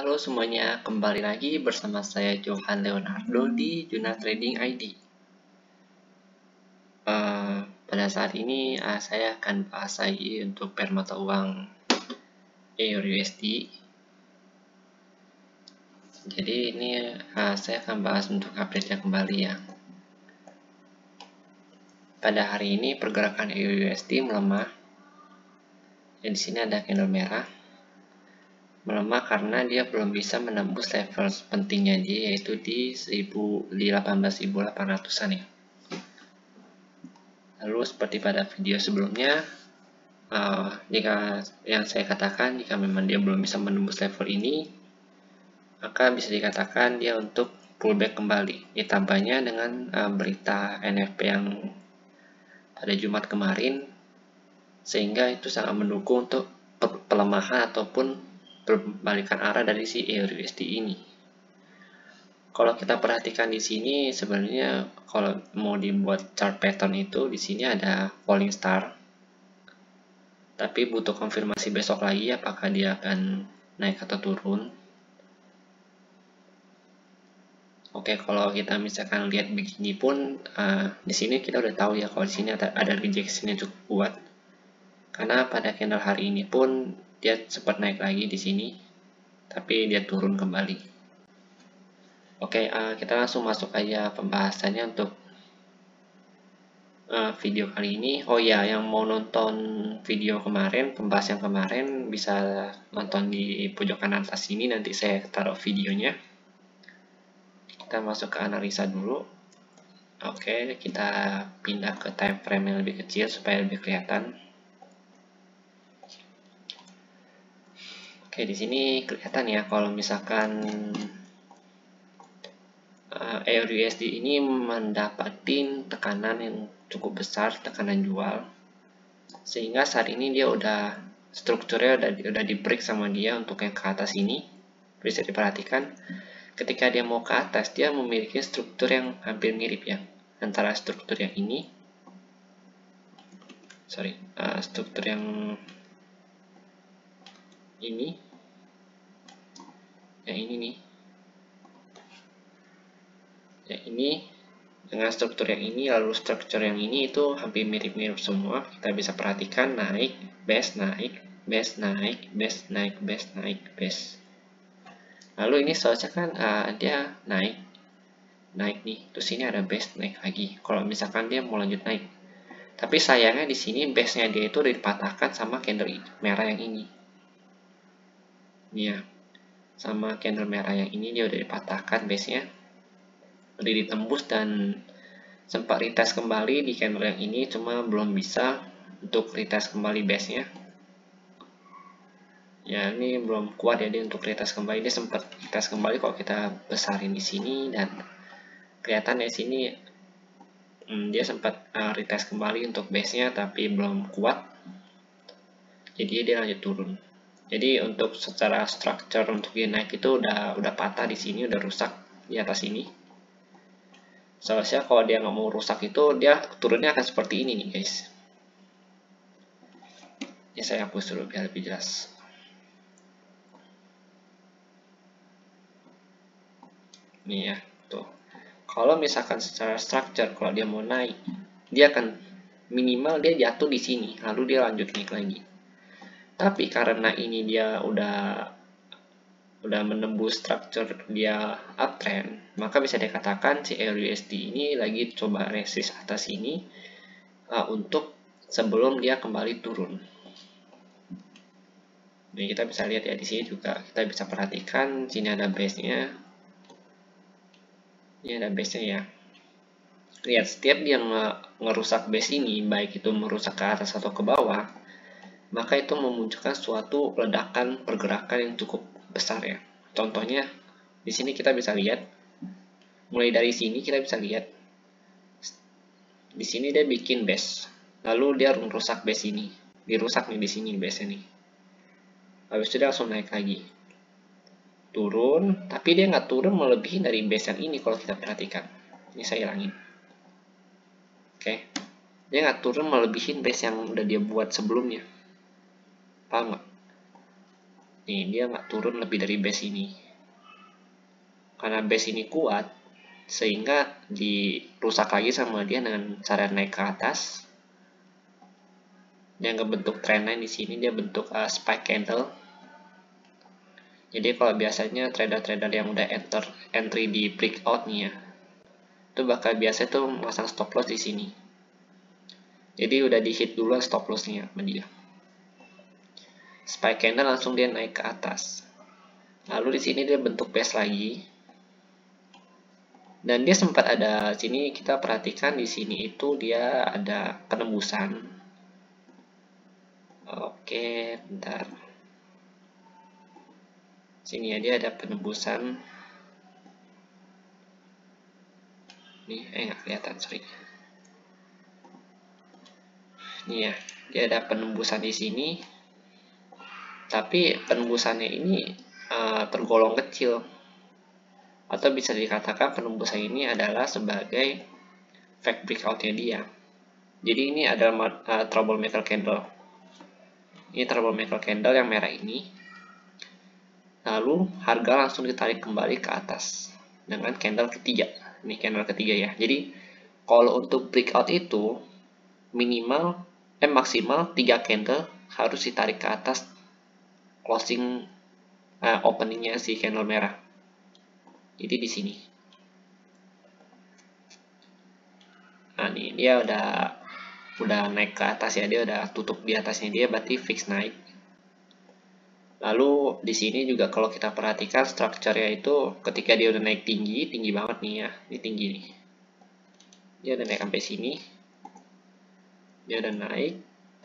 Halo semuanya, kembali lagi bersama saya Johan Leonardo di Juna Trading ID. Pada saat ini saya akan bahas lagi untuk pair mata uang EURUSD. Jadi ini saya akan bahas untuk update-nya kembali ya. Pada hari ini pergerakan EURUSD melemah. Di sini ada candle merah. Melemah karena dia belum bisa menembus level pentingnya dia, yaitu di 18.800-an ya. Lalu seperti pada video sebelumnya, jika yang saya katakan, jika memang dia belum bisa menembus level ini, maka bisa dikatakan dia untuk pullback kembali. Ditambahnya dengan berita NFP yang pada Jumat kemarin, sehingga itu sangat mendukung untuk pelemahan ataupun perbalikan arah dari si EURUSD ini. Kalau kita perhatikan di sini, sebenarnya kalau mau dibuat chart pattern itu di sini ada falling star. Tapi butuh konfirmasi besok lagi apakah dia akan naik atau turun. Oke, kalau kita misalkan lihat begini pun, di sini kita udah tahu ya kalau di sini ada rejection yang cukup kuat. Karena pada candle hari ini pun dia sempat naik lagi di sini, tapi dia turun kembali. Oke, kita langsung masuk aja pembahasannya untuk video kali ini. Oh ya, yang mau nonton video kemarin, pembahasan kemarin, bisa nonton di pojok kanan atas ini, nanti saya taruh videonya. Kita masuk ke analisa dulu. Oke, kita pindah ke time frame yang lebih kecil supaya lebih kelihatan. Oke, di sini kelihatan ya kalau misalkan EURUSD ini mendapatkan tekanan yang cukup besar, tekanan jual, sehingga saat ini dia udah strukturnya udah di break sama dia untuk yang ke atas ini. Bisa diperhatikan ketika dia mau ke atas, dia memiliki struktur yang hampir mirip ya, antara struktur yang ini, struktur yang ini nih, yang ini dengan struktur yang ini, lalu struktur yang ini itu hampir mirip-mirip semua. Kita bisa perhatikan naik, base, naik, base, naik, base, naik, base, naik, base. Lalu ini seharusnya kan dia naik nih, terus ini ada base naik lagi. Kalau misalkan dia mau lanjut naik, tapi sayangnya di sini base-nya dia itu dipatahkan sama candle merah yang ini. Ya, sama candle merah yang ini dia udah dipatahkan base-nya. Udah ditembus dan sempat retest kembali di candle yang ini, cuma belum bisa untuk retest kembali base-nya. Ya, ini belum kuat ya dia untuk retest kembali. Dia sempat retest kembali kalau kita besarin di sini, dan kelihatan di sini dia sempat retest kembali untuk base-nya tapi belum kuat. Jadi dia lanjut turun. Jadi untuk secara structure untuk dia naik itu udah patah di sini, udah rusak di atas ini. Seharusnya kalau dia nggak mau rusak itu dia turunnya akan seperti ini nih guys. Ya saya hapus dulu biar lebih jelas. Nih ya, tuh. Kalau misalkan secara structure kalau dia mau naik, dia akan minimal dia jatuh di sini, lalu dia lanjut naik lagi. Tapi karena ini dia udah menembus structure dia uptrend, maka bisa dikatakan si EURUSD ini lagi coba resist atas ini untuk sebelum dia kembali turun. Nah, kita bisa lihat ya di sini juga kita bisa perhatikan sini ada base-nya. Ini ada base-nya ya. Lihat, setiap dia ngerusak base ini, baik itu merusak ke atas atau ke bawah, maka itu memunculkan suatu ledakan pergerakan yang cukup besar ya. Contohnya di sini kita bisa lihat, mulai dari sini kita bisa lihat di sini dia bikin base, lalu dia merusak base ini, dirusak nih di sini base nih. Habis itu dia langsung naik lagi, turun, tapi dia nggak turun melebihi dari base yang ini kalau kita perhatikan. Ini saya hilangin. Oke, dia nggak turun melebihi base yang udah dia buat sebelumnya. Paham nggak? nih dia nggak turun lebih dari base ini. Karena base ini kuat, sehingga dirusak lagi sama dia dengan cara naik ke atas. Dia nggak bentuk trendline di sini, dia bentuk spike candle. Jadi kalau biasanya trader-trader yang udah entry di breakout nih ya, itu bakal biasa tuh masang stop loss di sini. Jadi udah di hit dulu stop lossnya sama dia. Spike candle langsung dia naik ke atas. Lalu di sini dia bentuk base lagi. Dan dia sempat ada sini, kita perhatikan di sini itu dia ada penembusan. Oke, bentar. Sini ya dia ada penembusan. Nih, nggak kelihatan, sorry. Nih ya, dia ada penembusan di sini. Tapi penembusannya ini tergolong kecil. Atau bisa dikatakan penembusan ini adalah sebagai fake breakout-nya dia. Jadi ini adalah troublemaker candle. Ini troublemaker candle yang merah ini. Lalu harga langsung ditarik kembali ke atas dengan candle ketiga. Ini candle ketiga ya. Jadi kalau untuk breakout itu maksimal 3 candle harus ditarik ke atas closing openingnya si candle merah. Jadi di sini. Nah, ini dia udah naik ke atas ya, dia udah tutup di atasnya dia, berarti fix naik. Lalu di sini juga kalau kita perhatikan strukturnya itu ketika dia udah naik tinggi banget nih ya, ini tinggi nih. Dia udah naik sampai sini. Dia udah naik,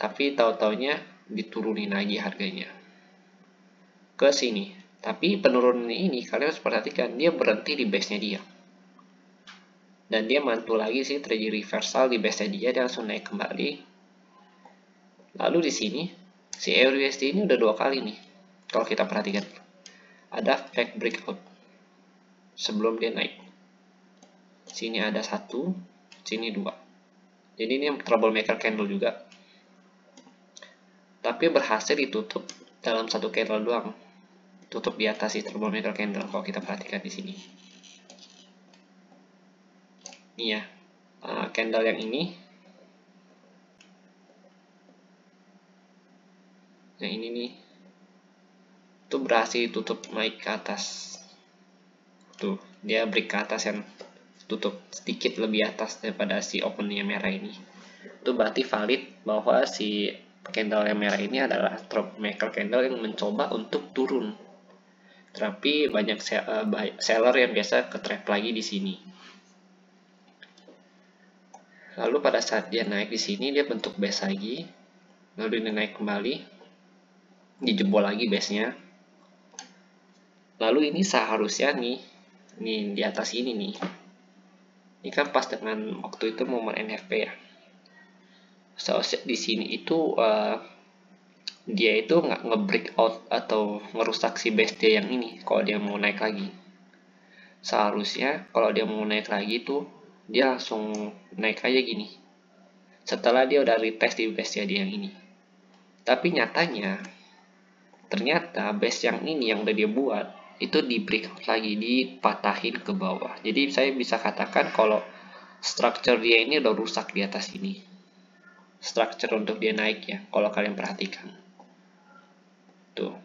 tapi tahu-taunya diturunin lagi harganya ke sini. Tapi penurunan ini kalian harus perhatikan, dia berhenti di base-nya dia. Dan dia mantul lagi sih, terjadi reversal di base-nya dia langsung naik kembali. Lalu di sini si EURUSD ini udah 2 kali nih. Kalau kita perhatikan, ada fake breakout sebelum dia naik. Sini ada 1, sini 2. Jadi ini troublemaker candle juga. Tapi berhasil ditutup dalam satu candle doang. Tutup di atas si troublemaker candle kalau kita perhatikan di sini. Ini ya, candle yang ini. Yang ini nih. Itu berhasil tutup naik ke atas. Tuh, dia break ke atas yang tutup sedikit lebih atas daripada si opennya merah ini. Itu berarti valid bahwa si candle yang merah ini adalah troublemaker candle yang mencoba untuk turun. Tapi banyak seller yang biasa ke trap lagi di sini. Lalu pada saat dia naik di sini dia bentuk base lagi. Lalu dia naik kembali. Dijebol lagi base-nya. Lalu ini seharusnya nih di atas ini nih. Ini kan pas dengan waktu itu momen NFP ya. Seharusnya di sini itu dia itu nggak nge-break out atau ngerusak si base dia yang ini kalau dia mau naik lagi. Seharusnya kalau dia mau naik lagi tuh dia langsung naik aja gini. Setelah dia udah retest di base dia yang ini. Tapi nyatanya ternyata base yang ini yang udah dia buat itu di breakout lagi, dipatahin ke bawah. Jadi saya bisa katakan kalau structure dia ini udah rusak di atas ini. Structure untuk dia naik ya, kalau kalian perhatikan. Tuh.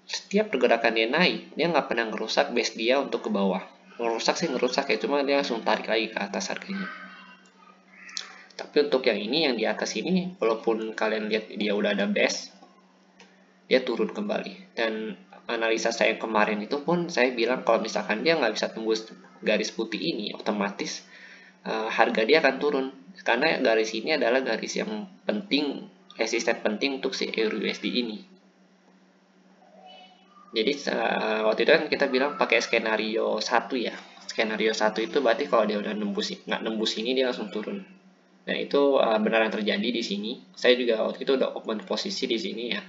Setiap pergerakan dia naik, dia nggak pernah ngerusak base dia untuk ke bawah. Ngerusak sih ngerusak ya, cuma dia langsung tarik lagi ke atas harganya. Tapi untuk yang ini, yang di atas ini, walaupun kalian lihat dia udah ada base, dia turun kembali. Dan analisa saya kemarin itu pun saya bilang kalau misalkan dia nggak bisa tembus garis putih ini, otomatis harga dia akan turun. Karena garis ini adalah garis yang penting, resisten penting untuk si EURUSD ini. Jadi waktu itu kan kita bilang pakai skenario 1 ya. Skenario 1 itu berarti kalau dia udah nggak nembus ini dia langsung turun. Dan itu beneran terjadi di sini. Saya juga waktu itu udah open posisi di sini ya.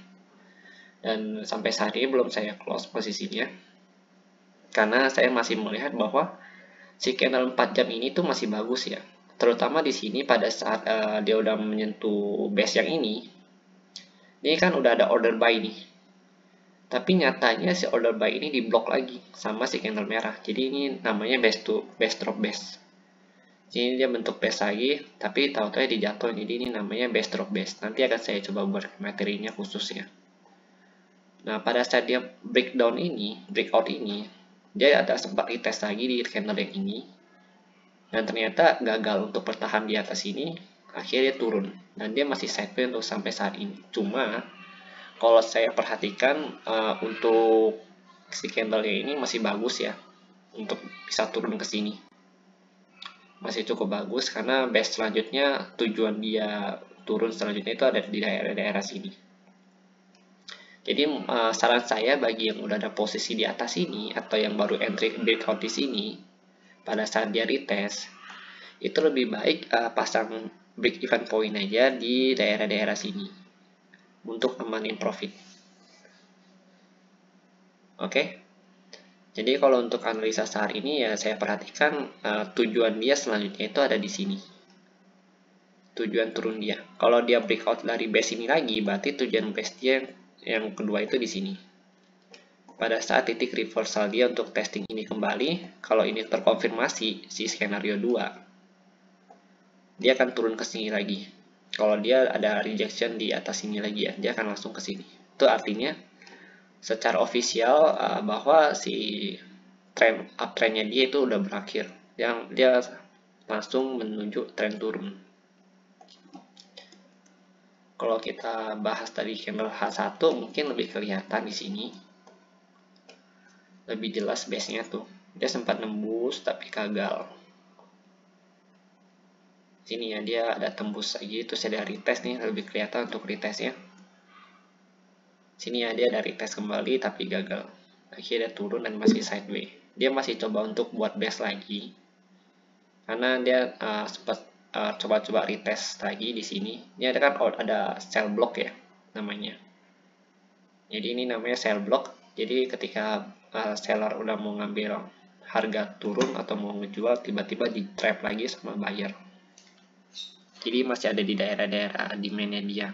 Dan sampai saat ini belum saya close posisinya. Karena saya masih melihat bahwa si candle 4 jam ini tuh masih bagus ya. Terutama di sini pada saat dia udah menyentuh base yang ini. Ini kan udah ada order buy nih. Tapi nyatanya si order buy ini diblok lagi sama si candle merah. Jadi ini namanya base drop base. Jadi dia bentuk base lagi, tapi tahu-tahu dijatuh. Jadi ini namanya base drop base. Nanti akan saya coba buat materinya khususnya. Nah, pada saat dia breakdown ini, breakout ini, dia ada sempat retest lagi di candle yang ini. Dan ternyata gagal untuk bertahan di atas ini, akhirnya dia turun. Dan dia masih sideways untuk sampai saat ini. Cuma, kalau saya perhatikan untuk si candle-nya ini masih bagus ya. Untuk bisa turun ke sini. Masih cukup bagus karena base selanjutnya, tujuan dia turun selanjutnya itu ada di daerah-daerah sini. Jadi saran saya bagi yang udah ada posisi di atas ini atau yang baru entry breakout di sini, pada saat dia retest, itu lebih baik pasang break even point aja di daerah-daerah sini untuk amanin profit. Oke. Jadi kalau untuk analisa saham ini ya saya perhatikan tujuan dia selanjutnya itu ada di sini. Tujuan turun dia. Kalau dia breakout dari base ini lagi, berarti tujuan base dia yang kedua itu di sini. Pada saat titik reversal dia untuk testing ini kembali, kalau ini terkonfirmasi si skenario 2, dia akan turun ke sini lagi. Kalau dia ada rejection di atas sini lagi ya, dia akan langsung ke sini. Itu artinya secara ofisial bahwa si uptrendnya dia itu udah berakhir. Dia langsung menuju tren turun. Kalau kita bahas tadi candle H1 mungkin lebih kelihatan di sini. Lebih jelas base-nya tuh. Dia sempat nembus tapi gagal. Sini ya dia ada tembus lagi, terus ada retest nih, lebih kelihatan untuk retestnya. Sini ya dia ada retest kembali tapi gagal. Akhirnya turun dan masih sideways. Dia masih coba untuk buat base lagi. Karena dia sempat coba-coba retest lagi di sini. Ini ada kan ada sell block ya namanya. Jadi ini namanya sell block. Jadi ketika seller udah mau ngambil harga turun atau mau ngejual, tiba-tiba di trap lagi sama buyer. Jadi masih ada di daerah-daerah demand-nya dia.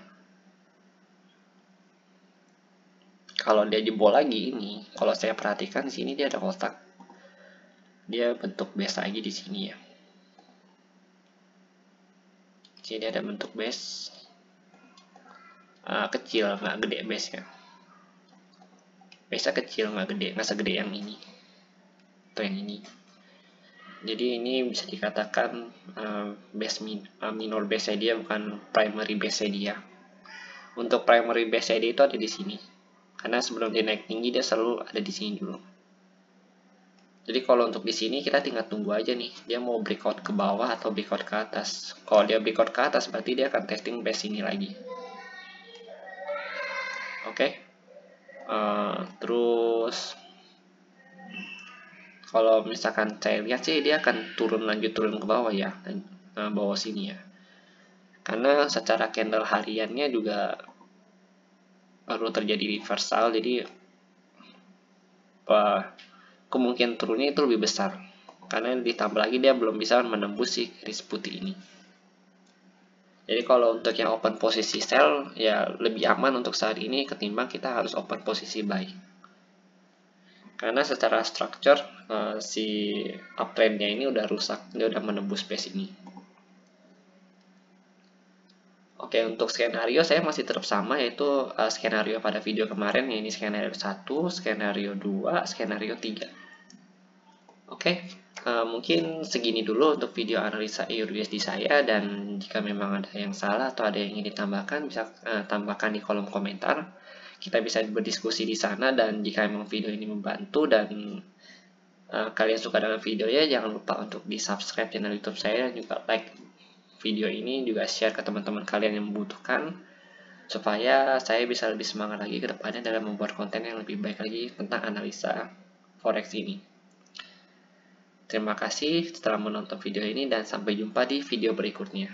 Kalau dia jebol lagi ini, kalau saya perhatikan di sini dia ada kotak. Dia bentuk base lagi di sini ya. Jadi ada bentuk base kecil, nggak gede base-nya. Base kecil, nggak gede, nggak segede yang ini atau yang ini. Jadi ini bisa dikatakan base minor base dia, bukan primary base dia. Untuk primary base dia itu ada di sini. Karena sebelum dia naik tinggi dia selalu ada di sini dulu. Jadi kalau untuk di sini kita tinggal tunggu aja nih, dia mau breakout ke bawah atau breakout ke atas. Kalau dia breakout ke atas berarti dia akan testing base ini lagi. Oke. Terus kalau misalkan saya lihat sih dia akan lanjut turun ke bawah ya, bawah sini ya. Karena secara candle hariannya juga baru terjadi reversal, jadi kemungkinan turunnya itu lebih besar. Karena ditambah lagi dia belum bisa menembus si garis putih ini. Jadi kalau untuk yang open posisi sell ya lebih aman untuk saat ini ketimbang kita harus open posisi buy. Karena secara structure si uptrendnya ini udah rusak, dia udah menembus base ini. Oke, untuk skenario saya masih tetap sama, yaitu skenario pada video kemarin, ini skenario 1, skenario 2, skenario 3. Oke, mungkin segini dulu untuk video analisa EURUSD saya, dan jika memang ada yang salah atau ada yang ingin ditambahkan, bisa tambahkan di kolom komentar. Kita bisa berdiskusi di sana, dan jika memang video ini membantu dan kalian suka dengan videonya, jangan lupa untuk di-subscribe channel YouTube saya, dan juga like video ini, juga share ke teman-teman kalian yang membutuhkan, supaya saya bisa lebih semangat lagi ke depannya dalam membuat konten yang lebih baik lagi tentang analisa forex ini. Terima kasih telah menonton video ini dan sampai jumpa di video berikutnya.